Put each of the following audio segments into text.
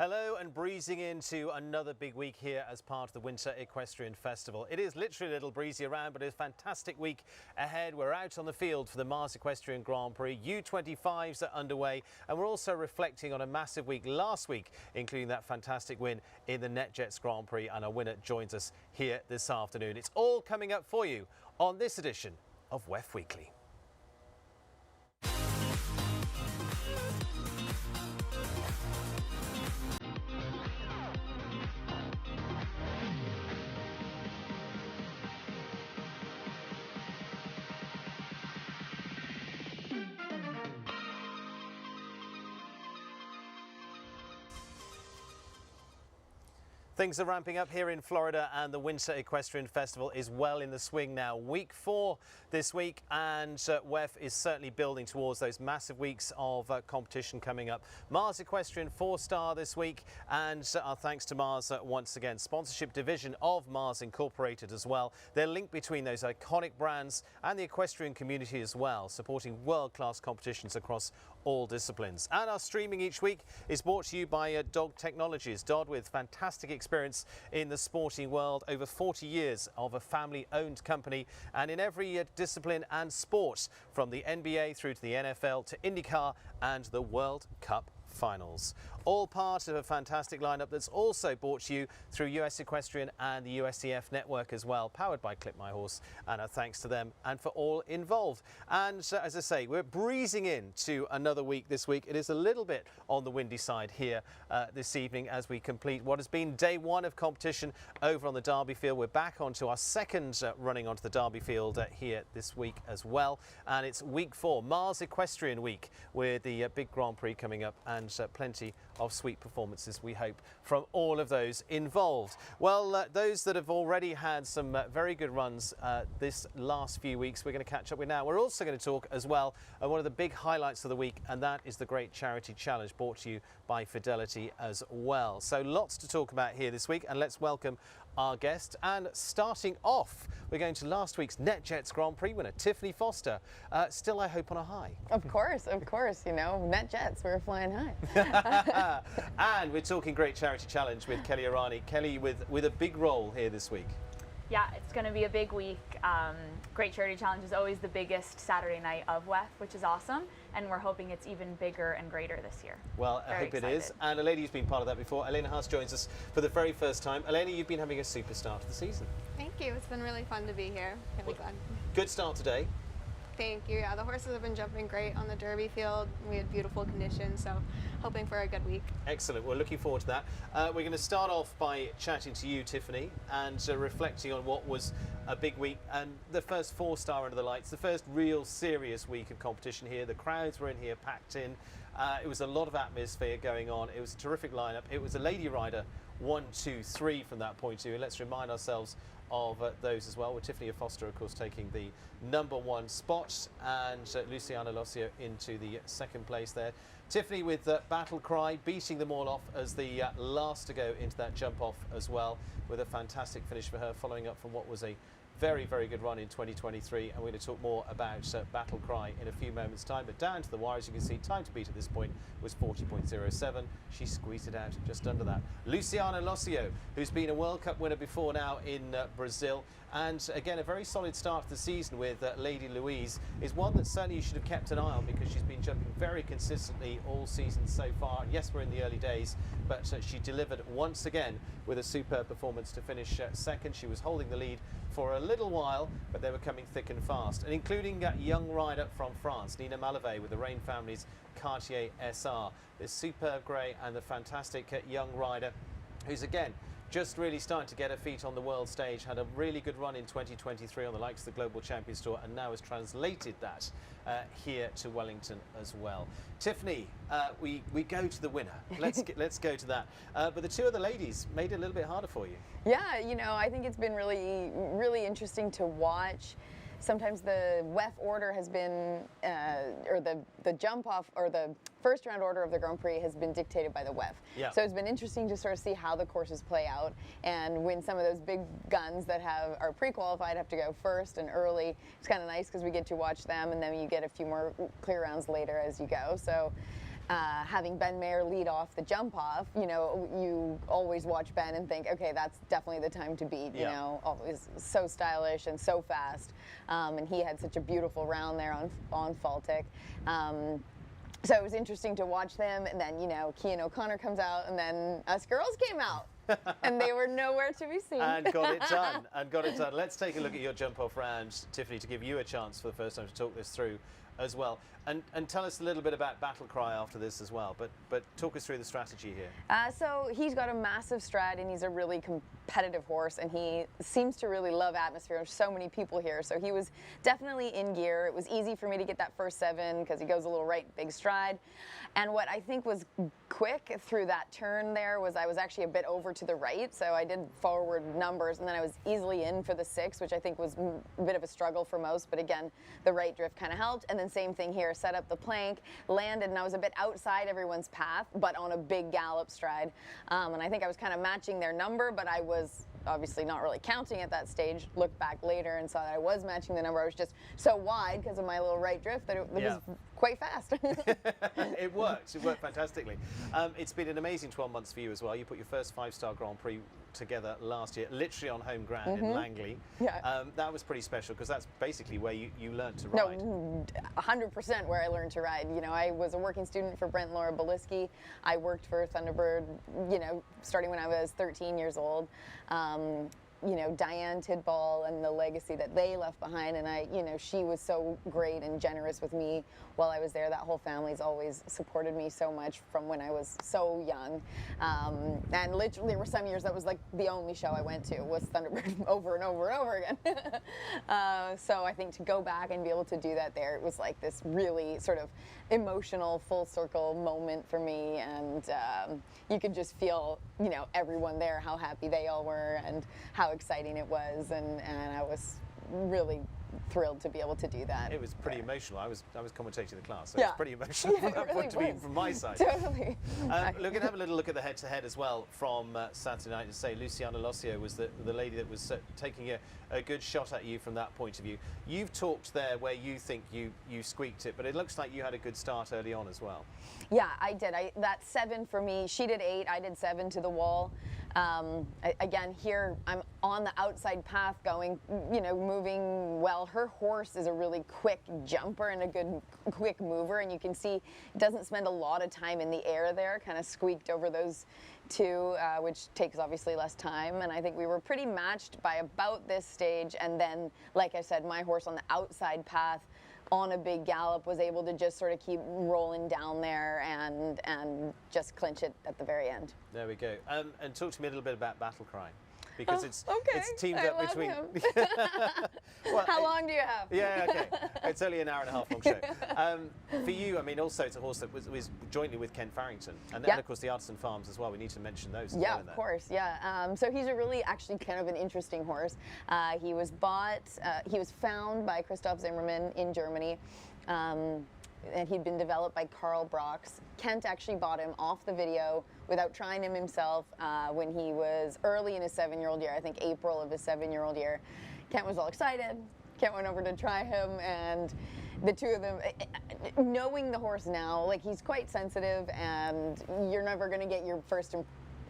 Hello and breezing into another big week here as part of the Winter Equestrian Festival. It is literally a little breezy around, but it's a fantastic week ahead. We're out on the field for the Mars Equestrian Grand Prix. U25s are underway, and we're also reflecting on a massive week last week, including that fantastic win in the NetJets Grand Prix, and our winner joins us here this afternoon. It's all coming up for you on this edition of WEF Weekly. Things are ramping up here in Florida, and the Winter Equestrian Festival is well in the swing now. Week 4 this week, and WEF is certainly building towards those massive weeks of competition coming up. Mars Equestrian 4-star this week, and our thanks to Mars once again. Sponsorship division of Mars Incorporated as well. They're linked between those iconic brands and the equestrian community as well, supporting world-class competitions across all disciplines. And our streaming each week is brought to you by Dog Technologies. Dodd, with fantastic experience in the sporting world, over 40 years of a family-owned company, and in every discipline and sport, from the NBA through to the NFL to IndyCar and the World Cup finals. All part of a fantastic lineup that's also brought to you through US Equestrian and the USEF network as well, powered by Clip My Horse, and thanks to them and for all involved. And as I say, we're breezing into another week this week. It is a little bit on the windy side here this evening as we complete what has been day 1 of competition over on the Derby field. We're back onto our second running onto the Derby field here this week as well, and it's week 4, Mars Equestrian week, with the big Grand Prix coming up, and plenty of sweet performances, we hope, from all of those involved. Well, those that have already had some very good runs this last few weeks, we're going to catch up with now. We're also going to talk as well one of the big highlights of the week, and that is the Great Charity Challenge, brought to you by Fidelity as well. So lots to talk about here this week, and let's welcome our guest. And starting off, we're going to last week's NetJets Grand Prix winner, Tiffany Foster. Still, I hope, on a high. Of course, you know, NetJets, we're flying high. And we're talking Great Charity Challenge with Kelly Arani. Kelly, with a big role here this week. Yeah, it's going to be a big week. Great Charity Challenge is always the biggest Saturday night of WEF, which is awesome, and we're hoping it's even bigger and greater this year. Well, I hope it is. And a lady who's been part of that before, Elena Haas, joins us for the very first time. Elena, you've been having a super start to the season. Thank you. It's been really fun to be here. Really glad. Good start today. Thank you. Yeah, the horses have been jumping great on the Derby field. We had beautiful conditions, so hoping for a good week. Excellent. We're looking forward to that. We're going to start off by chatting to you, Tiffany, and reflecting on what was a big week and the first 4-star under the lights, the first real serious week of competition here. The crowds were in here, packed in. It was a lot of atmosphere going on. It was a terrific lineup. It was a lady rider 1, 2, 3 from that point of view. Let's remind ourselves of those as well, with Tiffany Foster, of course, taking the #1 spot, and Luciana Lossio into the 2nd place there. Tiffany with Battlecry, beating them all off as the last to go into that jump off as well, with a fantastic finish for her, following up from what was a very, very good run in 2023, and we're going to talk more about Battlecry in a few moments' time. But down to the wire, as you can see, time to beat at this point was 40.07. She squeezed it out just under that. Luciana Lossio, who's been a World Cup winner before now in Brazil, and again a very solid start to the season with Lady Louise, is one that certainly you should have kept an eye on, because she's been jumping very consistently all season so far. Yes, we're in the early days, but she delivered once again with a superb performance to finish 2nd. She was holding the lead for a little while, but they were coming thick and fast, and including a young rider from France, Nina Malavé, with the Rain family's Cartier SR. This superb grey, and the fantastic young rider who's again just really starting to get her feet on the world stage. Had a really good run in 2023 on the likes of the Global Champions Tour, and now has translated that here to Wellington as well. Tiffany, we go to the winner. Let's go to that. But the two other ladies made it a little bit harder for you. Yeah, you know, I think it's been really interesting to watch. Sometimes the WEF order has been, or the jump off, or the first round order of the Grand Prix has been dictated by the WEF. Yeah. So it's been interesting to sort of see how the courses play out, and when some of those big guns that are pre-qualified have to go first and early. It's kind of nice because we get to watch them, and then you get a few more clear rounds later as you go. So having Ben Mayer lead off the jump off, you know, you always watch Ben and think, okay, that's definitely the time to beat, you know, always so stylish and so fast. And he had such a beautiful round there on Faltic. So it was interesting to watch them, and then, you know, Cian O'Connor comes out, and then us girls came out. And they were nowhere to be seen. And got it done, and got it done. Let's take a look at your jump-off round, Tiffany, to give you a chance for the first time to talk this through as well. And tell us a little bit about Battlecry after this as well, but talk us through the strategy here. So he's got a massive stride, and he's a really competitive horse, and he seems to really love atmosphere. There's so many people here, so he was definitely in gear. It was easy for me to get that first 7 because he goes a little right, big stride. And what I think was quick through that turn there was I was actually a bit over to the right, so I did forward numbers, and then I was easily in for the 6, which I think was a bit of a struggle for most, but again, the right drift kind of helped. And then same thing here, set up the plank, landed, and I was a bit outside everyone's path, but on a big gallop stride. And I think I was kind of matching their number, but I was obviously not really counting at that stage. Looked back later and saw that I was matching the number. I was just so wide because of my little right drift that it was quite fast. It worked. It worked fantastically. It's been an amazing 12 months for you as well. You put your first 5-star Grand Prix together last year, literally on home ground in Langley. Yeah. That was pretty special because that's basically where you learned to ride. No, 100% where I learned to ride. You know, I was a working student for Brent and Laura Beliski. I worked for Thunderbird, you know, starting when I was 13 years old. You know, Diane Tidball and the legacy that they left behind, and you know, she was so great and generous with me while I was there. That whole family's always supported me so much from when I was so young. And literally there were some years that was like the only show I went to was Thunderbird over and over and over again. So I think to go back and be able to do that there, it was like this really sort of emotional full circle moment for me, and you could just feel, you know, everyone there, how happy they all were and how exciting it was, and I was really thrilled to be able to do that. It was pretty emotional. I was commentating the class, so it was pretty emotional from that point of view from my side. Totally. Look, and have a little look at the head-to-head as well from Saturday night. To say Luciana Lossio was the lady that was taking a good shot at you from that point of view. You've talked there where you think you squeaked it, but it looks like you had a good start early on as well. Yeah, I did. That 7 for me, she did 8, I did 7 to the wall. Again, here I'm on the outside path going, you know, moving well. Her horse is a really quick jumper and a good quick mover, and you can see it doesn't spend a lot of time in the air there, kind of squeaked over those 2, which takes obviously less time. And I think we were pretty matched by about this stage, and then, like I said, my horse on the outside path on a big gallop was able to just sort of keep rolling down there and just clinch it at the very end. There we go. And talk to me a little bit about Battlecry, because it's teamed I up love between. him. Well, How long do you have? Yeah, okay. It's only an hour and a half long show. For you, I mean, also it's a horse that was jointly with Ken Farrington, and of course the Artisan Farms as well. We need to mention those as well. Yeah, of course, yeah. So he's a really actually kind of an interesting horse. He was found by Christoph Zimmermann in Germany. And he'd been developed by Carl Brox. Kent actually bought him off the video without trying him himself when he was early in his 7-year-old year, I think April of his 7-year-old year. Kent was all excited. Kent went over to try him, and the two of them, knowing the horse now, like, he's quite sensitive, and you're never going to get your first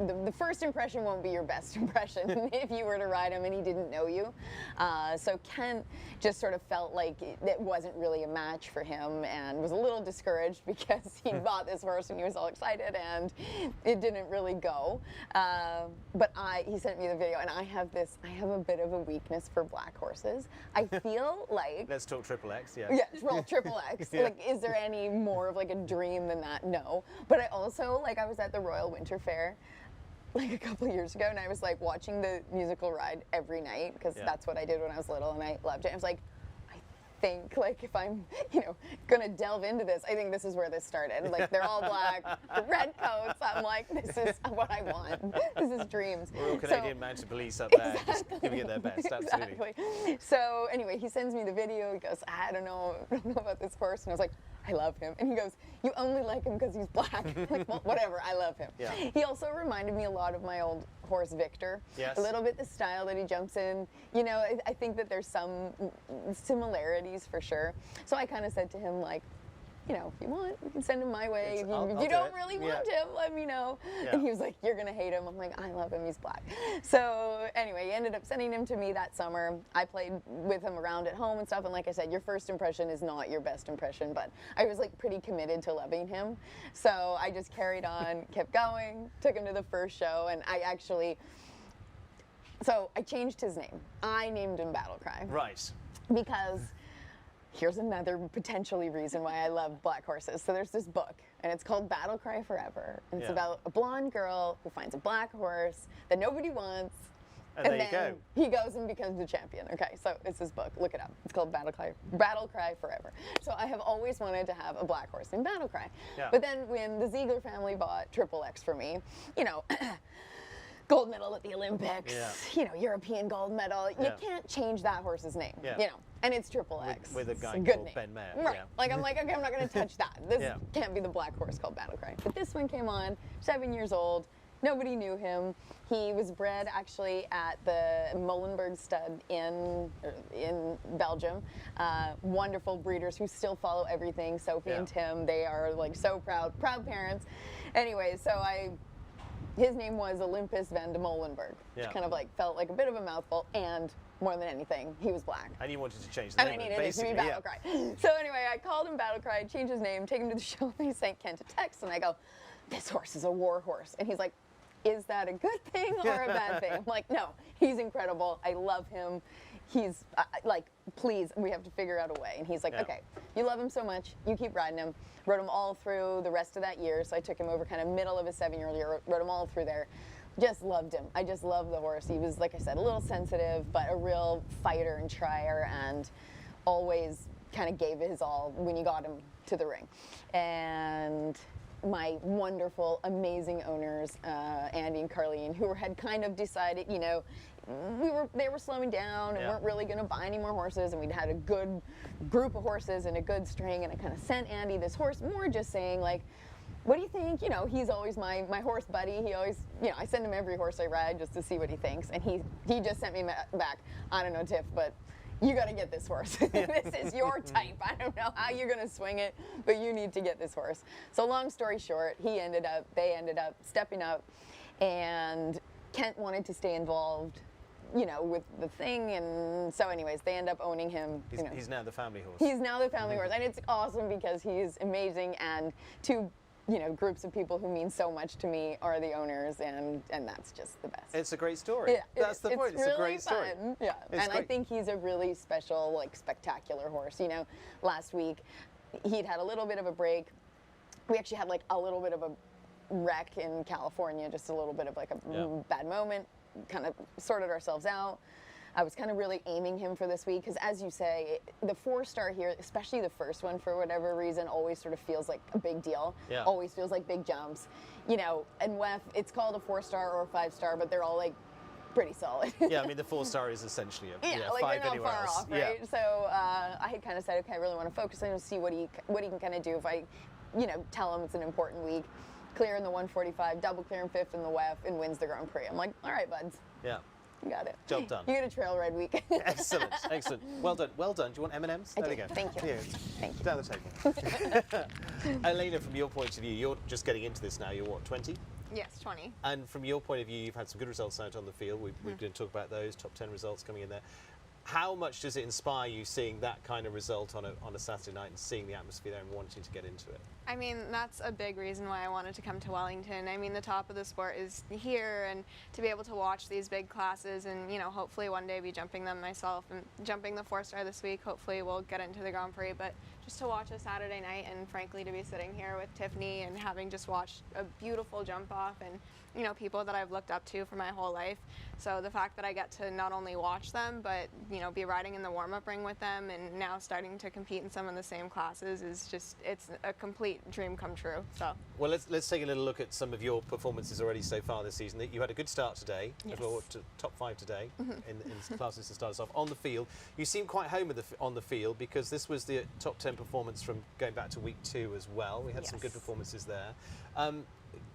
the first impression won't be your best impression if you were to ride him and he didn't know you. So Kent just sort of felt like it wasn't really a match for him and was a little discouraged because he bought this horse and he was all excited and it didn't really go. But he sent me the video, and I have a bit of a weakness for black horses. I feel like... Let's talk Triple X, yeah. Yeah, well, Triple X. Yeah. Like, is there any more of like a dream than that? No. But I also, like, I was at the Royal Winter Fair like a couple of years ago, and I was like watching the musical ride every night because that's what I did when I was little, and I loved it. I was like, I think, like, if I'm, gonna delve into this, I think this is where this started. Like, they're all black, red coats. I'm like, this is what I want. This is dreams. Royal Canadian Mounted Police up there, just giving it their best, absolutely. Exactly. So anyway, he sends me the video. He goes, I don't know about this horse, and I was like, I love him. And he goes, you only like him because he's black. Like, well, whatever, I love him. Yeah. He also reminded me a lot of my old horse, Victor. Yes. A little bit the style that he jumps in. I think that there's some similarities for sure. So I kind of said to him, like, you know, if you want, you can send him my way. If I'll you do don't it. really want him, let me know. Yeah. And he was like, you're going to hate him. I'm like, I love him. He's black. So anyway, he ended up sending him to me that summer. I played with him around at home and stuff. And like I said, your first impression is not your best impression. But I was like pretty committed to loving him. So I just carried on, kept going, took him to the first show. And I actually, so I changed his name. I named him Battlecry. Right. Because here's another potentially reason why I love black horses. So there's this book, and it's called Battlecry Forever. And it's Yeah. about a blonde girl who finds a black horse that nobody wants. And there you then go. he goes and becomes the champion. Okay, so it's this book. Look it up. It's called Battlecry Forever. So I have always wanted to have a black horse named Battlecry. Yeah. But then when the Ziegler family bought Triple X for me, you know, gold medal at the Olympics, Yeah. you know, European gold medal. You Yeah. can't change that horse's name, Yeah. you know. And it's Triple X. With a It's guy good called name. Ben Mayer, Right. yeah. Like, I'm like, okay, I'm not going to touch that. This Yeah. can't be the black horse called Battlecry. But this one came on, 7 years old. Nobody knew him. He was bred actually at the Molenberg stud in Belgium. Wonderful breeders who still follow everything. Sophie and Yeah. Tim, they are like so proud parents. Anyway, so his name was Olympus van de Molenberg, which Yeah. kind of like felt like a bit of a mouthful, and more than anything, he was black. And you wanted to change the And I name, needed it to be basically, yeah. Battlecry. So anyway, I called him Battlecry, changed his name, take him to the show, and he sent Kent a text, and I go, this horse is a war horse. And he's like, is that a good thing or a bad thing? I'm like, no, he's incredible. I love him. He's like, please, we have to figure out a way. And he's like, Yeah. okay, you love him so much, you keep riding him. Rode him all through the rest of that year. So I took him over kind of middle of his 7-year-old year, rode him all through there. Just loved him. I just loved the horse. He was, like I said, a little sensitive, but a real fighter and trier, and always kind of gave his all when you got him to the ring. And my wonderful, amazing owners, Andy and Carlene, who had kind of decided, you know, they were slowing down and Yeah. weren't really going to buy any more horses, and we'd had a good group of horses and a good string, and I kind of sent Andy this horse, more just saying like, what do you think? You know, he's always my horse buddy. He always, you know, I send him every horse I ride just to see what he thinks, and he just sent me back, I don't know, Tiff, but you got to get this horse. This is your type. I don't know how you're going to swing it, but you need to get this horse. So long story short, they ended up stepping up, and Kent wanted to stay involved, you know, with the thing, and so anyways, they end up owning him. He's, you know. he's now the family horse. He's now the family horse, and it's awesome because he's amazing, and two, you know, groups of people who mean so much to me are the owners, and that's just the best. It's a great story. Yeah, That's the point. It's really a great story. fun. Yeah, It's and I great. think he's a really special, like, spectacular horse. You know, last week he'd had a little bit of a break. We actually had like a little bit of a wreck in California, just a little bit of like a bad moment. Kind of sorted ourselves out. I was kind of really aiming him for this week because, as you say, the 4-star here, especially the first one, for whatever reason, always sort of feels like a big deal. Yeah. Always feels like big jumps. You know, and WEF, it's called a 4-star or a 5-star, but they're all like pretty solid. Yeah, I mean, the 4-star is essentially a like 5 they're not anywhere far else. off, right? So I had kind of said, okay, I really want to focus on him, see what he can kind of do if I, you know, tell him it's an important week. Clear in the 145, double clear in 5th in the WEF, and wins the Grand Prix. I'm like, all right, buds. Yeah. You got it. Job done. You get a trail ride week. Excellent, excellent. Well done, well done. Do you want M&Ms? I There do. we go. Thank you. Yeah. Thank you. Down the table. Elena, from your point of view, you're just getting into this now. You're what, 20? Yes, 20. And from your point of view, you've had some good results out on the field. We're going to talk about those, top 10 results coming in there. How much does it inspire you seeing that kind of result on a Saturday night and seeing the atmosphere there and wanting to get into it? I mean, that's a big reason why I wanted to come to Wellington. I mean, the top of the sport is here, and to be able to watch these big classes and, you know, hopefully one day be jumping them myself, and jumping the 4-star this week, hopefully we'll get into the Grand Prix, but just to watch a Saturday night and frankly to be sitting here with Tiffany and having just watched a beautiful jump off and, you know, people that I've looked up to for my whole life. So the fact that I get to not only watch them, but, you know, be riding in the warm-up ring with them and now starting to compete in some of the same classes is just, it's a complete dream come true. So. Well, let's take a little look at some of your performances already so far this season. You had a good start today, Yes. as well, to top 5 today in classes to start us off. On the field, you seem quite home on the field because this was the top 10 performance from going back to week 2 as well. We had some good Yes. performances there.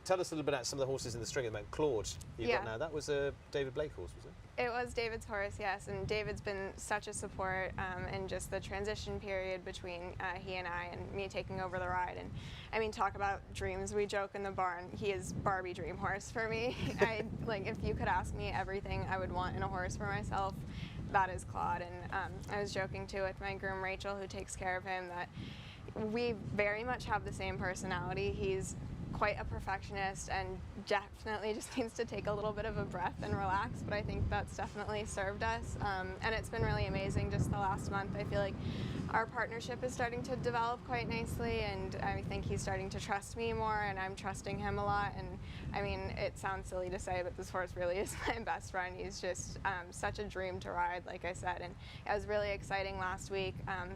tell us a little bit about some of the horses in the string at the moment. Claude, you've got now. That was a David Blake horse, was it? It was David's horse, yes, and David's been such a support in just the transition period between he and I and me taking over the ride. And I mean, talk about dreams. We joke in the barn. He is Barbie dream horse for me. Like, if you could ask me everything I would want in a horse for myself, that is Claude. And I was joking too with my groom Rachel, who takes care of him, that we very much have the same personality. He's quite a perfectionist and definitely just needs to take a little bit of a breath and relax, but I think that's definitely served us, and it's been really amazing just the last month. I feel like our partnership is starting to develop quite nicely, and I think he's starting to trust me more and I'm trusting him a lot. And I mean, it sounds silly to say, but this horse really is my best friend. He's just such a dream to ride, like I said, and it was really exciting last week.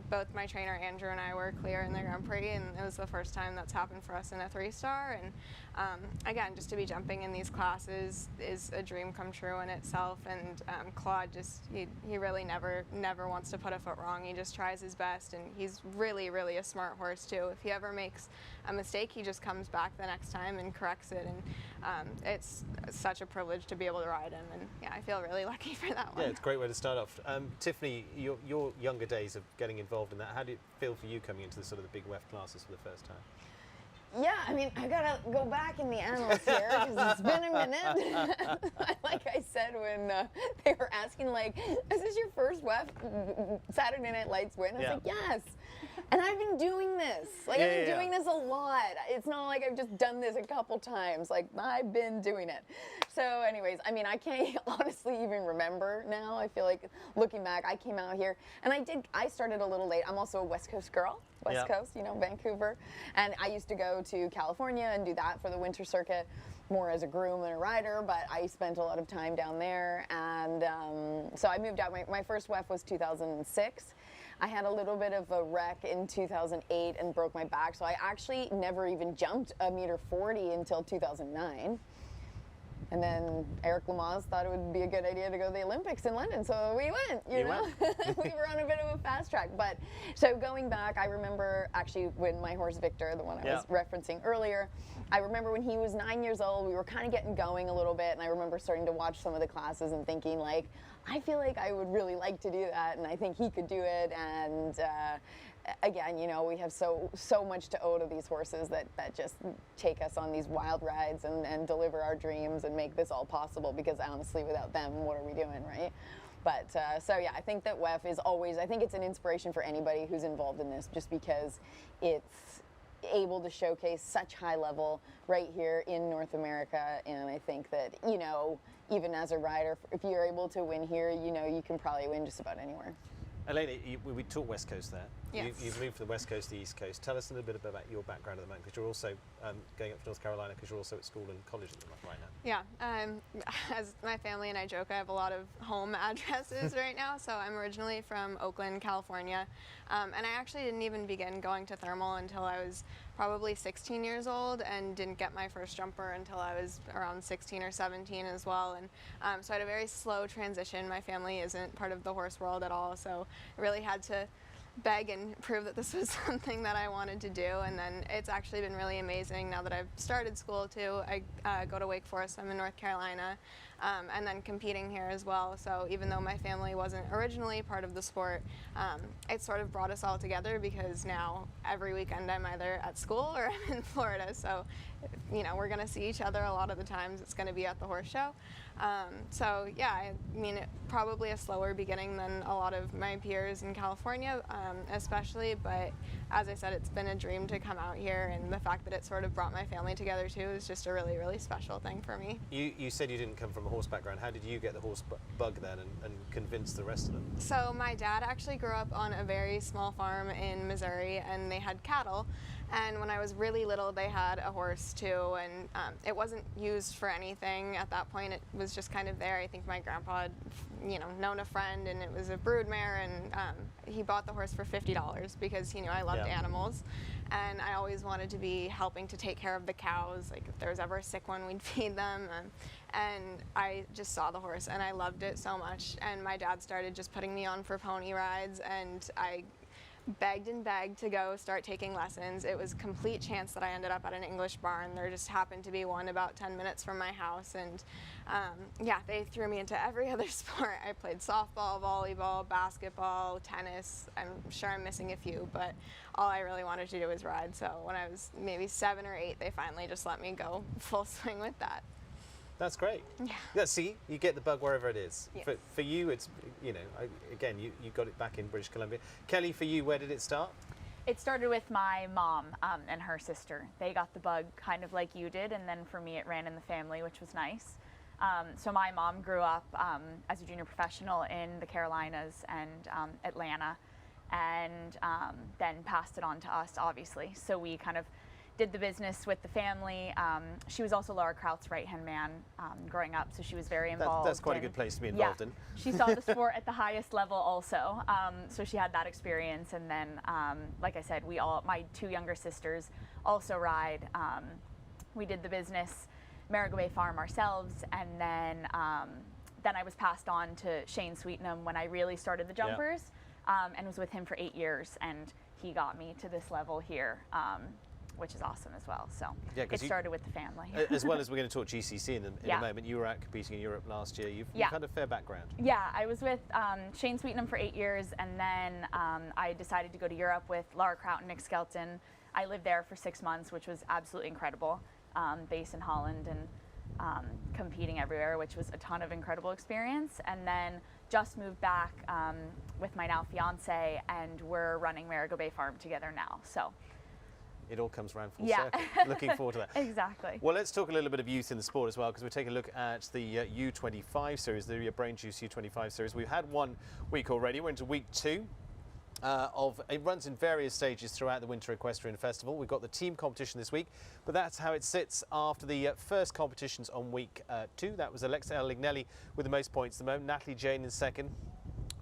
Both my trainer Andrew and I were clear in the Grand Prix, and it was the first time that's happened for us in a 3-star. And again, just to be jumping in these classes is a dream come true in itself. And Claude he really never wants to put a foot wrong. He just tries his best, and he's really, really a smart horse too. If he ever makes a mistake, he just comes back the next time and corrects it. And it's such a privilege to be able to ride him. And yeah, I feel really lucky for that one. Yeah, it's a great way to start off. Tiffany, your younger days of getting involved in that, how did it feel for you coming into the sort of the big WEF classes for the first time? Yeah, I mean, I gotta go back in the annals here because it's been a minute. Like I said when they were asking, like, is this your first WEF Saturday Night Lights win? I was like, yes. And I've been doing this. Like, I've been doing this a lot. It's not like I've just done this a couple times. Like, I've been doing it. So anyways, I mean, I can't honestly even remember now. I feel like looking back, I came out here and I started a little late. I'm also a West Coast girl. West Coast, you know, Vancouver. And I used to go to California and do that for the winter circuit, more as a groom and a rider, but I spent a lot of time down there. And so I moved out. My first WEF was 2006. I had a little bit of a wreck in 2008 and broke my back, so I actually never even jumped a meter 40 until 2009. And then Eric Lamaze thought it would be a good idea to go to the Olympics in London, so we went, you know. We were on a bit of a fast track. But so going back, I remember actually when my horse Victor, the one I was referencing earlier, I remember when he was 9 years old, we were kind of getting going a little bit, and I remember starting to watch some of the classes and thinking, like, I feel like I would really like to do that, and I think he could do it. And again, you know, we have so much to owe to these horses that just take us on these wild rides and deliver our dreams and make this all possible, because honestly, without them, what are we doing, right? But so yeah, I think that WEF is always, I think it's an inspiration for anybody who's involved in this, just because it's able to showcase such high level right here in North America. And I think that, you know, even as a rider, if you're able to win here, you know, you can probably win just about anywhere. Elena, we talked West Coast there. Yes. You've moved from the West Coast to the East Coast. Tell us a little bit about your background at the moment, because you're also going up to North Carolina, because you're also at school and college at the moment right now. Yeah, as my family and I joke, I have a lot of home addresses right now. So I'm originally from Oakland, California, and I actually didn't even begin going to thermal until I was probably 16 years old, and didn't get my first jumper until I was around 16 or 17 as well. And so I had a very slow transition. My family isn't part of the horse world at all, so I really had to beg and prove that this was something that I wanted to do. And then it's actually been really amazing now that I've started school too. I go to Wake Forest, I'm in North Carolina, and then competing here as well. So even though my family wasn't originally part of the sport, it sort of brought us all together, because now every weekend I'm either at school or I'm in Florida. So, you know, we're gonna see each other a lot of the times. It's gonna be at the horse show. So yeah, I mean, probably a slower beginning than a lot of my peers in California, especially, but as I said, it's been a dream to come out here, and the fact that it sort of brought my family together too is just a really, really special thing for me. You said you didn't come from a horse background. How did you get the horse bug then and convince the rest of them? So my dad actually grew up on a very small farm in Missouri, and they had cattle. And when I was really little, they had a horse too, and it wasn't used for anything at that point. It was just kind of there. I think my grandpa had, you know, known a friend, and it was a broodmare, and he bought the horse for $50 because he knew I loved animals. And I always wanted to be helping to take care of the cows. Like, if there was ever a sick one, we'd feed them. And I just saw the horse, and I loved it so much. And my dad started just putting me on for pony rides, and I begged and begged to go start taking lessons. It was a complete chance that I ended up at an English barn. There just happened to be one about 10 minutes from my house, and yeah, they threw me into every other sport. I played softball, volleyball, basketball, tennis. I'm sure I'm missing a few, but all I really wanted to do was ride. So when I was maybe 7 or 8, they finally just let me go full swing with that. That's great. Yeah. See, you get the bug wherever it is. Yes. For you, it's, you know, again, you got it back in British Columbia. Kelly, for you, where did it start? It started with my mom and her sister. They got the bug kind of like you did, and then for me it ran in the family, which was nice. So my mom grew up as a junior professional in the Carolinas and Atlanta, and then passed it on to us, obviously. So we kind of did the business with the family. She was also Laura Kraut's right-hand man growing up, so she was very involved. That's quite a good place to be involved in. She saw the sport at the highest level also, so she had that experience. And then, like I said, my 2 younger sisters also ride. We did the business, Marigot Bay Farm ourselves, and then I was passed on to Shane Sweetenham when I really started the jumpers, and was with him for 8 years, and he got me to this level here. Which is awesome as well. So Yeah, it started with the family. As well as we're going to talk GCC in a moment. You were out competing in Europe last year. You've had a fair background. Yeah, I was with Shane Sweetenham for 8 years, and then I decided to go to Europe with Laura Kraut and Nick Skelton. I lived there for 6 months, which was absolutely incredible, based in Holland and competing everywhere, which was a ton of incredible experience. And then just moved back with my now fiance, and we're running Marigot Bay Farm together now. So it all comes around full circle. Looking forward to that. Exactly. Well, let's talk a little bit of youth in the sport as well, because we're taking a look at the U25 series, the Brain Juice U25 series. We've had 1 week already. We're into week 2. It runs in various stages throughout the Winter Equestrian Festival. We've got the team competition this week, but that's how it sits after the first competitions on week 2. That was Alexa Lignelli with the most points at the moment, Natalie Jane in 2nd,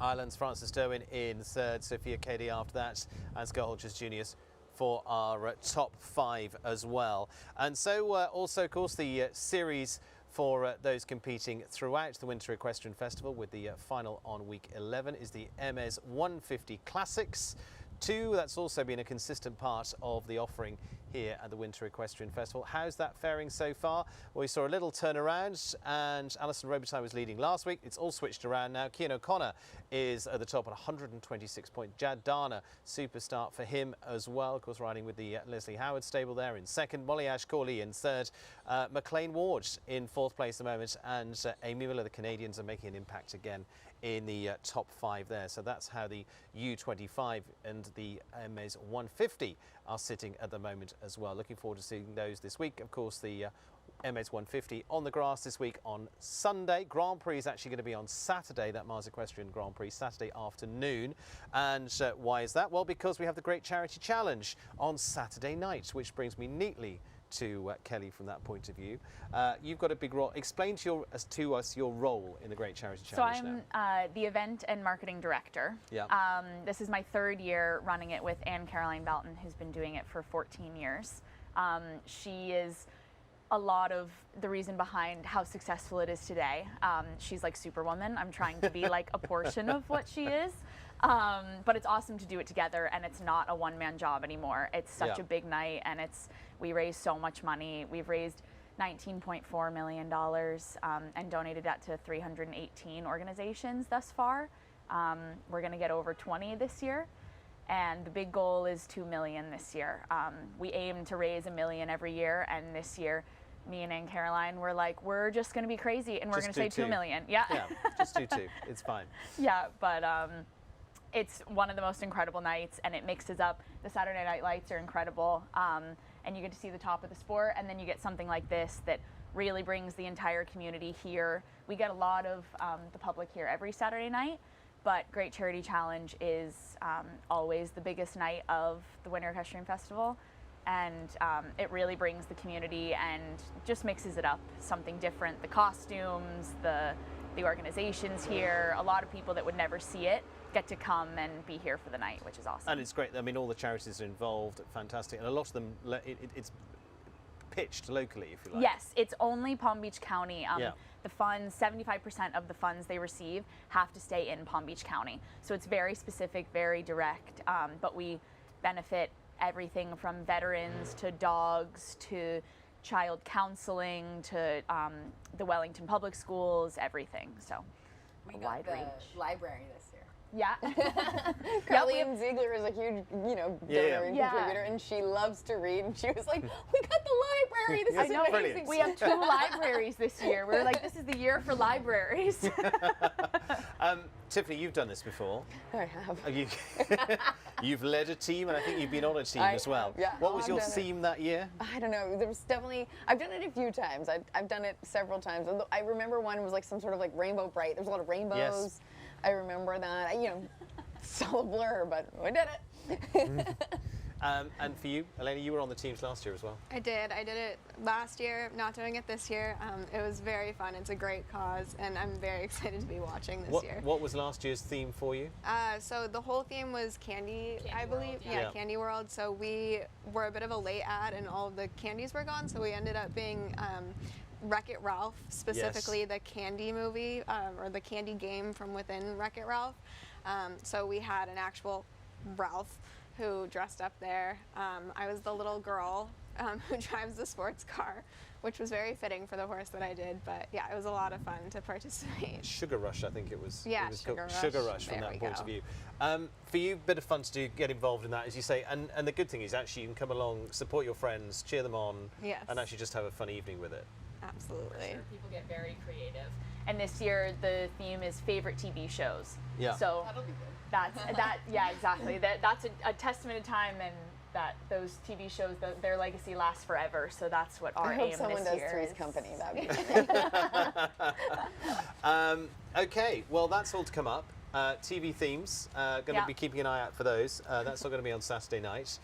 Ireland's Frances Derwin in 3rd, Sophia Cady after that, and Scott Hodges Jr. for our top 5 as well. And so also, of course, the series for those competing throughout the Winter Equestrian Festival, with the final on week 11, is the MS 150 Classics 2. That's also been a consistent part of the offering here at the Winter Equestrian Festival. How's that faring so far? Well, we saw a little turnaround, and Alison Robitaille was leading last week. It's all switched around now. Cian O'Connor is at the top at 126 points. Jad Dana, super start for him as well. Of course, riding with the Leslie Howard stable there in 2nd. Molly Ash-Corley in 3rd. McLean Ward in 4th place at the moment. And Amy Miller, the Canadians, are making an impact again in the top 5 there. So that's how the U25 and the MS 150 are sitting at the moment as well. Looking forward to seeing those this week. Of course, the MS 150 on the grass this week on Sunday. Grand Prix is actually going to be on Saturday, that Mars Equestrian Grand Prix, Saturday afternoon. And why is that? Well, because we have the Great Charity Challenge on Saturday night, which brings me neatly to Kelly from that point of view. You've got a big role. Explain to us your role in the Great Charity Challenge. So I'm the event and marketing director. Yeah. This is my 3rd year running it with Anne-Caroline Belton, who's been doing it for 14 years. She is a lot of the reason behind how successful it is today. She's like Superwoman. I'm trying to be like a portion of what she is. But it's awesome to do it together, and it's not a one-man job anymore. It's such a big night, and we raise so much money. We've raised $19.4 million and donated that to 318 organizations thus far. We're going to get over 20 this year, and the big goal is 2 million this year. We aim to raise $1 million every year, and this year me and Anne-Caroline were like, we're just going to be crazy, and we're going to say 2 million. Yeah, just do 2. It's fine. Yeah, but it's one of the most incredible nights, and it mixes up. The Saturday night lights are incredible, and you get to see the top of the sport, and then you get something like this that really brings the entire community here. We get a lot of the public here every Saturday night, but Great Charity Challenge is always the biggest night of the Winter Equestrian Festival, and it really brings the community and just mixes it up, something different. The costumes, the organizations here, a lot of people that would never see it get to come and be here for the night, which is awesome. And it's great. I mean, all the charities are involved, fantastic, and a lot of them, it's pitched locally, if you like. Yes, it's only Palm Beach County. Yeah. The funds, 75% of the funds they receive have to stay in Palm Beach County. So it's very specific, very direct, but we benefit everything from veterans to dogs to child counseling to the Wellington Public Schools, everything. So We a got wide the range. library this year. Yeah. Colleen Ziegler is a huge, donor and Yeah. contributor, and she loves to read. And she was like, "We got the library. This I is know. amazing." Brilliant. We have 2 libraries this year. We're like, this is the year for libraries. Tiffany, you've done this before. I have. You've led a team, and I think you've been on a team I as well. have, yeah. What was I've your done it. theme that year? I don't know. There was definitely. I've done it a few times. I've done it several times. I remember one was like some sort of like rainbow bright. There's a lot of rainbows. Yes. I remember that. It's all a blur, but we did it. And for you, Elena, you were on the teams last year as well. I did it last year, not doing it this year. It was very fun. It's a great cause, and I'm very excited to be watching this year. What was last year's theme for you? So the whole theme was candy, I believe. World, yeah. Candy World. So we were a bit of a late ad, and all of the candies were gone. So we ended up being Wreck-It Ralph, specifically the candy movie or the candy game from within Wreck-It Ralph. So we had an actual Ralph who dressed up there. I was the little girl who drives the sports car, which was very fitting for the horse that I did. But yeah, it was a lot of fun to participate. Sugar Rush, I think it was. Yeah, it was Sugar called Rush. Sugar Rush from There that we point go. of view. For you, bit of fun to do, get involved in that, as you say. And the good thing is actually you can come along, support your friends, cheer them on, Yes. and actually just have a fun evening with it. Absolutely. Sure, people get very creative. And this year the theme is favorite TV shows. Yeah. So That'll be good. yeah, exactly. That's a testament of time, and that those TV shows, their legacy lasts forever. So that's what our I hope aim someone this does year Three's is. Company. That would be great. Okay, well that's all to come up. TV themes, going to Yeah. be keeping an eye out for those. That's all going to be on Saturday night.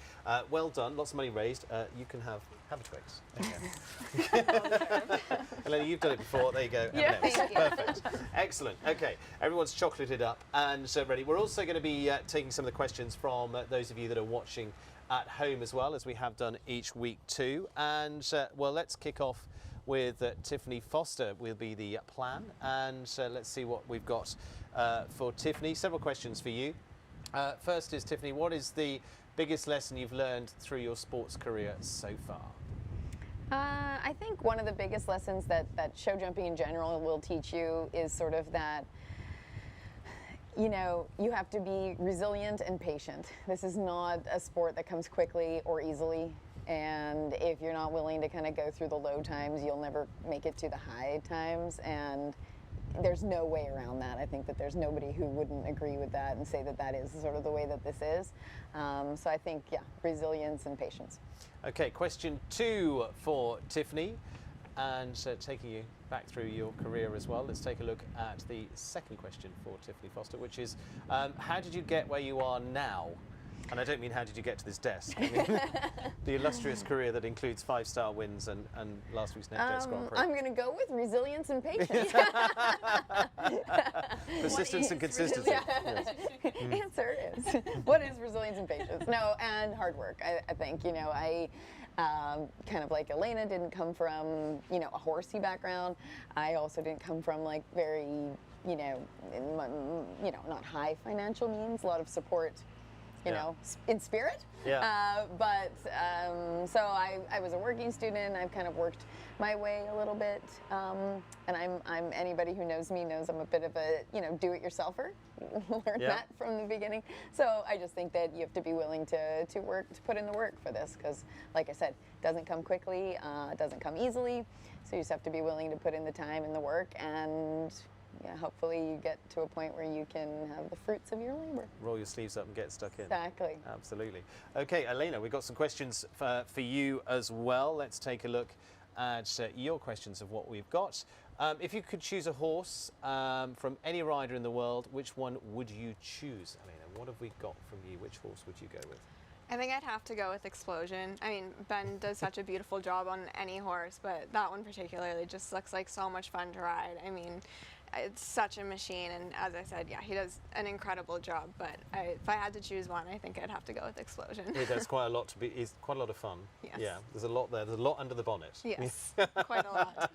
Well done, lots of money raised. You can have a Twix. Elena, you've done it before. There you go. Yeah. M&Ms. Thank you. Perfect. Excellent. Okay, everyone's chocolated up and ready. We're also going to be taking some of the questions from those of you that are watching at home as well, as we have done each week too. And well, let's kick off with Tiffany Foster will be the plan, and let's see what we've got for Tiffany. Several questions for you. First is, Tiffany, what is the biggest lesson you've learned through your sports career so far? I think one of the biggest lessons that show jumping in general will teach you is sort of that, you have to be resilient and patient. This is not a sport that comes quickly or easily. And if you're not willing to kind of go through the low times, you'll never make it to the high times. And there's no way around that. I think that there's nobody who wouldn't agree with that and say that that is sort of the way that this is. So I think, yeah, resilience and patience. Okay, question 2 for Tiffany, and taking you back through your career as well. Let's take a look at the second question for Tiffany Foster, which is, how did you get where you are now? And I don't mean how did you get to this desk. I mean the illustrious career that includes 5-star wins and last week's NetJets Grand Prix. I'm going to go with resilience and patience. Persistence and consistency. Yes. Answer is, what is resilience and patience? No, and hard work. I think, I kind of like Elena didn't come from, a horsey background. I also didn't come from like very, not high financial means, a lot of support. In spirit. Yeah. So I was a working student. I've kind of worked my way a little bit, and I'm anybody who knows me knows I'm a bit of a do-it-yourselfer. Learned Yeah. that from the beginning. So I just think that you have to be willing to put in the work for this, because like I said, it doesn't come quickly, it doesn't come easily. So you just have to be willing to put in the time and the work, and hopefully you get to a point where you can have the fruits of your labor. Roll your sleeves up and get stuck in. Exactly. Absolutely. Okay, Elena, we've got some questions for you as well. Let's take a look at your questions of what we've got. If you could choose a horse from any rider in the world, which one would you choose, Elena? What have we got from you? Which horse would you go with? I think I'd have to go with Explosion. I mean, Ben does such a beautiful job on any horse, but that one particularly just looks like so much fun to ride. I mean, it's such a machine, and as I said, yeah, he does an incredible job. But if I had to choose one, I think I'd have to go with Explosion. He does quite a lot to be. He's quite a lot of fun. Yes. Yeah, there's a lot there. There's a lot under the bonnet. Yes, quite a lot.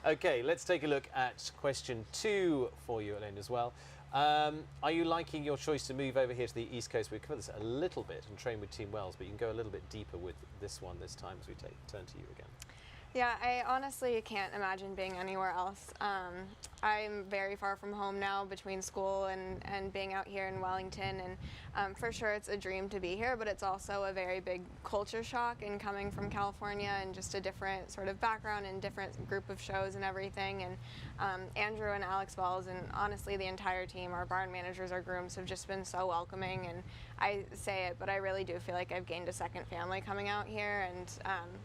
Okay, let's take a look at question 2 for you, Elaine, as well. Are you liking your choice to move over here to the East Coast? We've covered this a little bit and train with Team Wells, but you can go a little bit deeper with this one this time as we turn to you again. Yeah, I honestly can't imagine being anywhere else. I'm very far from home now between school and being out here in Wellington, and for sure it's a dream to be here, but it's also a very big culture shock in coming from California and just a different sort of background and different group of shows and everything. And Andrew and Alex Wells and honestly the entire team, our barn managers, our grooms, have just been so welcoming. And I say it, but I really do feel like I've gained a second family coming out here, and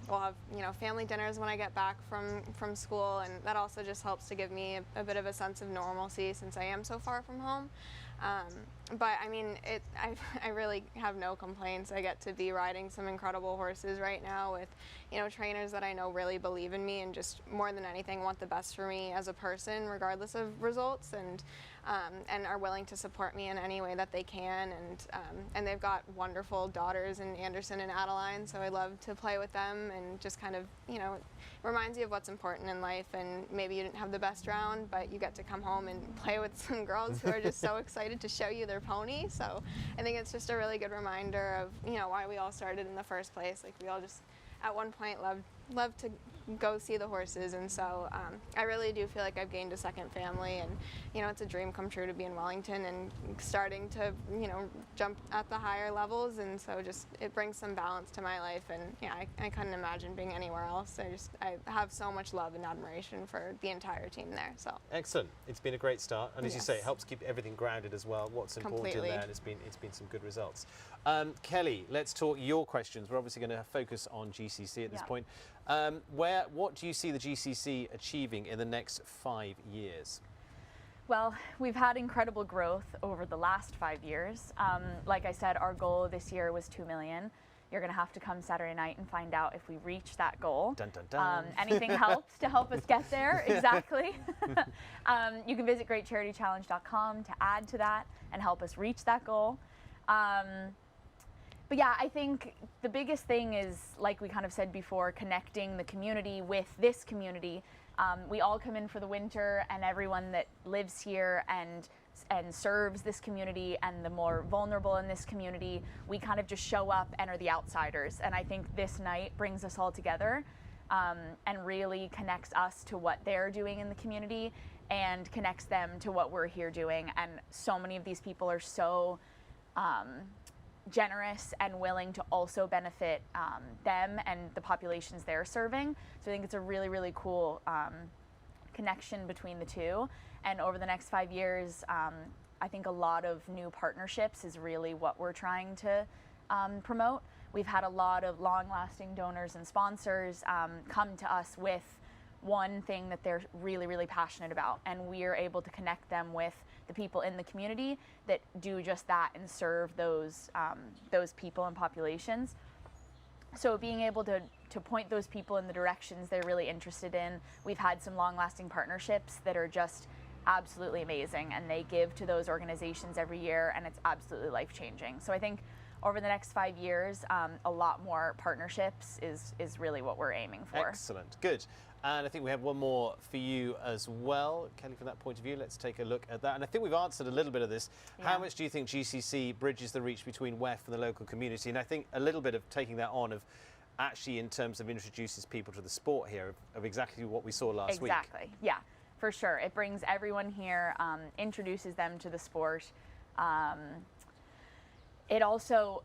we'll have, you know, family dinners when I get back from school, and that also just helps to give me a bit of a sense of normalcy since I am so far from home. But I mean, I really have no complaints. I get to be riding some incredible horses right now with, you know, trainers that I know really believe in me and just more than anything want the best for me as a person, regardless of results, and are willing to support me in any way that they can. And they've got wonderful daughters in Anderson and Adeline, so I love to play with them and just kind of, you know, it reminds you of what's important in life. And maybe you didn't have the best round, but you get to come home and play with some girls who are just so excited to show you their pony. So I think it's just a really good reminder of, you know, why we all started in the first place. Like, we all just at one point loved to go see the horses, and so I really do feel like I've gained a second family, and you know, it's a dream come true to be in Wellington and starting to, you know, jump at the higher levels, and so just it brings some balance to my life. And yeah, I couldn't imagine being anywhere else. I have so much love and admiration for the entire team there. So excellent. It's been a great start, and as you Yes. say, it helps keep everything grounded as well. What's important Completely. in there, and it's been some good results. Kelly, let's talk your questions. We're obviously going to focus on GCC at this Yeah. point. What do you see the GCC achieving in the next 5 years? Well, we've had incredible growth over the last 5 years. Like I said, our goal this year was 2 million. You're going to have to come Saturday night and find out if we reach that goal. Dun, dun, dun. Anything helps to help us get there, exactly. You can visit greatcharitychallenge.com to add to that and help us reach that goal. But yeah, I think the biggest thing is, like we kind of said before, connecting the community with this community. We all come in for the winter, and everyone that lives here and serves this community and the more vulnerable in this community, we kind of just show up and are the outsiders. And I think this night brings us all together and really connects us to what they're doing in the community and connects them to what we're here doing. And so many of these people are so generous and willing to also benefit them and the populations they're serving. So I think it's a really, really cool connection between the two. And over the next 5 years, I think a lot of new partnerships is really what we're trying to promote. We've had a lot of long-lasting donors and sponsors come to us with one thing that they're really, really passionate about, and we are able to connect them with the people in the community that do just that and serve those people and populations. So being able to point those people in the directions they're really interested in. We've had some long-lasting partnerships that are just absolutely amazing, and they give to those organizations every year, and it's absolutely life-changing. So I think over the next 5 years, a lot more partnerships is really what we're aiming for. Excellent, good. And I think we have one more for you as well. Kelly, from that point of view, let's take a look at that. And I think we've answered a little bit of this. Yeah. How much do you think GCC bridges the reach between WEF and the local community? And I think a little bit of taking that on of actually in terms of introduces people to the sport here of exactly what we saw last week. Exactly, yeah, for sure. It brings everyone here, introduces them to the sport. It also,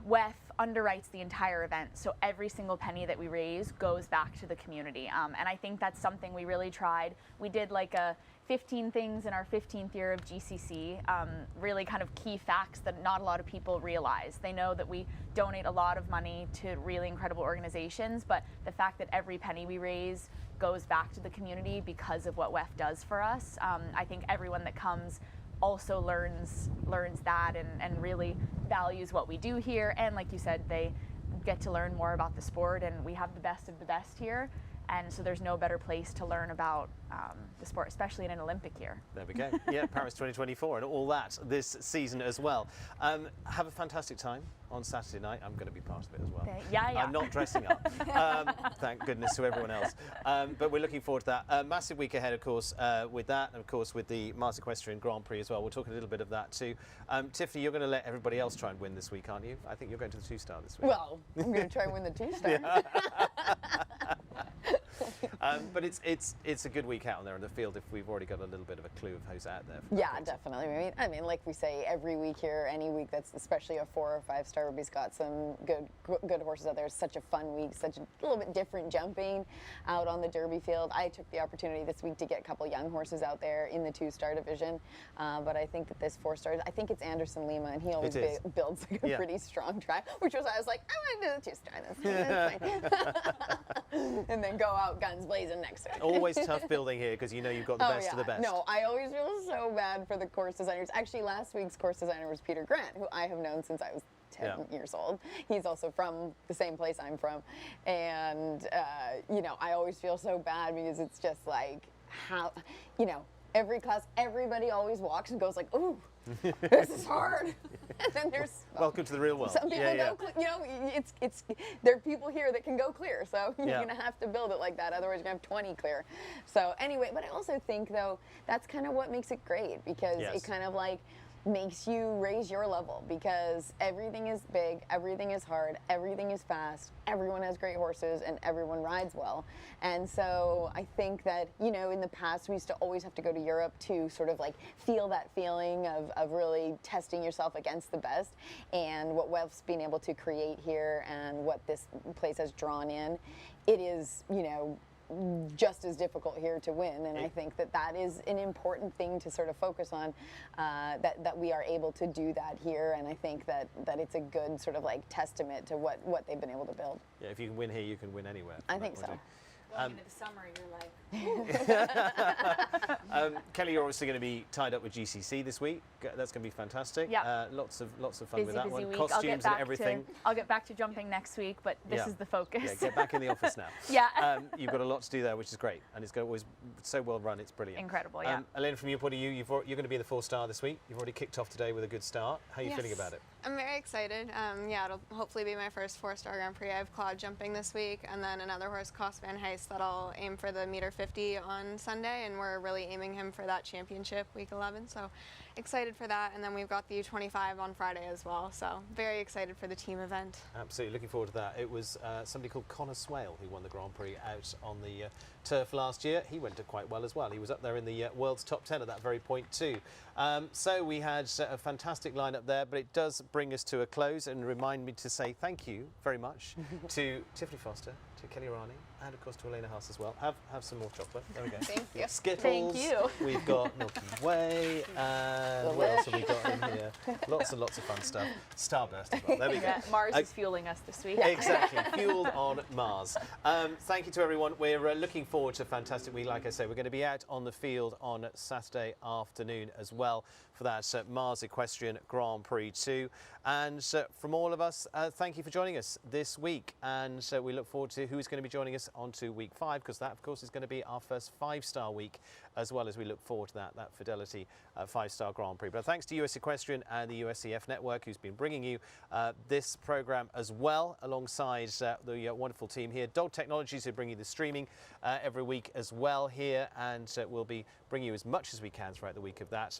WEF underwrites the entire event, so every single penny that we raise goes back to the community. And I think that's something we really tried. We did like a 15 things in our 15th year of GCC, really kind of key facts that not a lot of people realize. They know that we donate a lot of money to really incredible organizations, but the fact that every penny we raise goes back to the community because of what WEF does for us, I think everyone that comes also learns that and really values what we do here. And like you said, they get to learn more about the sport, and we have the best of the best here. And so there's no better place to learn about the sport, especially in an Olympic year. There we go. Yeah, Paris 2024 and all that this season as well. Have a fantastic time on Saturday night. I'm going to be part of it as well. Okay. Yeah. I'm not dressing up. Thank goodness to everyone else. But we're looking forward to that. Massive week ahead, of course, with that, and of course with the Mars Equestrian Grand Prix as well. We'll talk a little bit of that too. Tiffany, you're going to let everybody else try and win this week, aren't you? I think you're going to the 2-star this week. Well, I'm going to try and win the 2-star. But it's a good week out there in the field if we've already got a little bit of a clue of who's out there. Yeah, definitely. I mean, like we say, every week here, any week that's especially a 4 or 5-star, we've got some good horses out there. It's such a fun week, such a little bit different jumping out on the Derby field. I took the opportunity this week to get a couple young horses out there in the 2-star division, but I think that this 4-star, I think it's Anderson Lima, and he always builds like a pretty strong track, which was I was like, I want to do the 2-star. That's fine. And then go out guns blazing next week. Always tough building here because you know you've got the best of the best. No, I always feel so bad for the course designers. Actually, last week's course designer was Peter Grant, who I have known since I was 10 years old. He's also from the same place I'm from. And, you know, I always feel so bad because it's just like how, you know, every class, everybody always walks and goes like, ooh, this is hard. And then there's welcome to the real world. Some people go, you know, there are people here that can go clear, so you're gonna have to build it like that. Otherwise, you're gonna have 20 clear. So anyway, but I also think though that's kind of what makes it great because it kind of like makes you raise your level because everything is big, everything is hard, everything is fast, everyone has great horses, and everyone rides well. And so I think that, you know, in the past we used to always have to go to Europe to sort of like feel that feeling of really testing yourself against the best. And what WEF's been able to create here and what this place has drawn in, it is, you know, just as difficult here to win, and I think that that is an important thing to sort of focus on, that we are able to do that here, and I think that it's a good sort of like testament to what they've been able to build. Yeah, if you can win here, you can win anywhere. I think so. Going into the summer, you're like. Kelly, you're obviously going to be tied up with GCC this week. That's going to be fantastic. Yeah. Lots of fun with that busy one. week. Costumes and everything. I'll get back to jumping next week, but this is the focus. Yeah, get back in the office now. Yeah. You've got a lot to do there, which is great, and it's always so well run. It's brilliant. Incredible. Yeah. Elaine, from your point of view, you're going to be in the 4-star this week. You've already kicked off today with a good start. How are you feeling about it? I'm very excited. Yeah, it'll hopefully be my first 4-star Grand Prix. I have Claude jumping this week, and then another horse, Cos Van Heist, that I'll aim for the meter 50 on Sunday, and we're really aiming him for that championship week 11. So excited for that, and then we've got the U25 on Friday as well. So very excited for the team event. Absolutely, looking forward to that. It was somebody called Connor Swale who won the Grand Prix out on the turf last year. He went quite well as well. He was up there in the world's top 10 at that very point too. So we had a fantastic lineup there, but it does bring us to a close and remind me to say thank you very much to Tiffany Foster, to Kelly Rani, and of course to Elena House as well. Have some more chocolate. There we go. Thank you. Skittles. Thank you. We've got Milky Way. And what else have we got in here? Lots and lots of fun stuff. Starburst as well. There we go. Mars is fueling us this week. Exactly. Fueled on Mars. Thank you to everyone. We're looking forward to a fantastic week. Like I say, we're going to be out on the field on Saturday afternoon as well for that Mars Equestrian Grand Prix 2. And from all of us, thank you for joining us this week. And we look forward to who's going to be joining us on to week 5, because that, of course, is going to be our first 5-star week, as well as we look forward to that Fidelity 5-star Grand Prix. But thanks to US Equestrian and the USEF Network, who's been bringing you this programme as well, alongside the wonderful team here. Dog Technologies, who bring you the streaming every week as well here, and we'll be bringing you as much as we can throughout the week of that.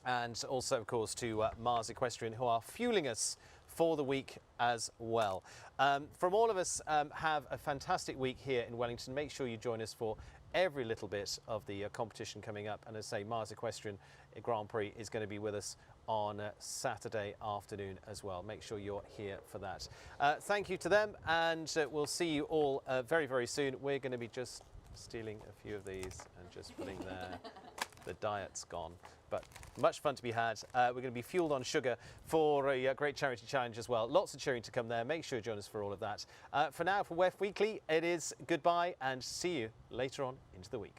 And also, of course, to Mars Equestrian, who are fueling us for the week as well. From all of us, have a fantastic week here in Wellington. Make sure you join us for every little bit of the competition coming up. And as I say, Mars Equestrian Grand Prix is going to be with us on Saturday afternoon as well. Make sure you're here for that. Thank you to them, and we'll see you all very, very soon. We're going to be just stealing a few of these and just putting there. The diet's gone. But much fun to be had. We're going to be fueled on sugar for a great charity challenge as well. Lots of cheering to come there. Make sure you join us for all of that. For now, for WEF Weekly, it is goodbye and see you later on into the week.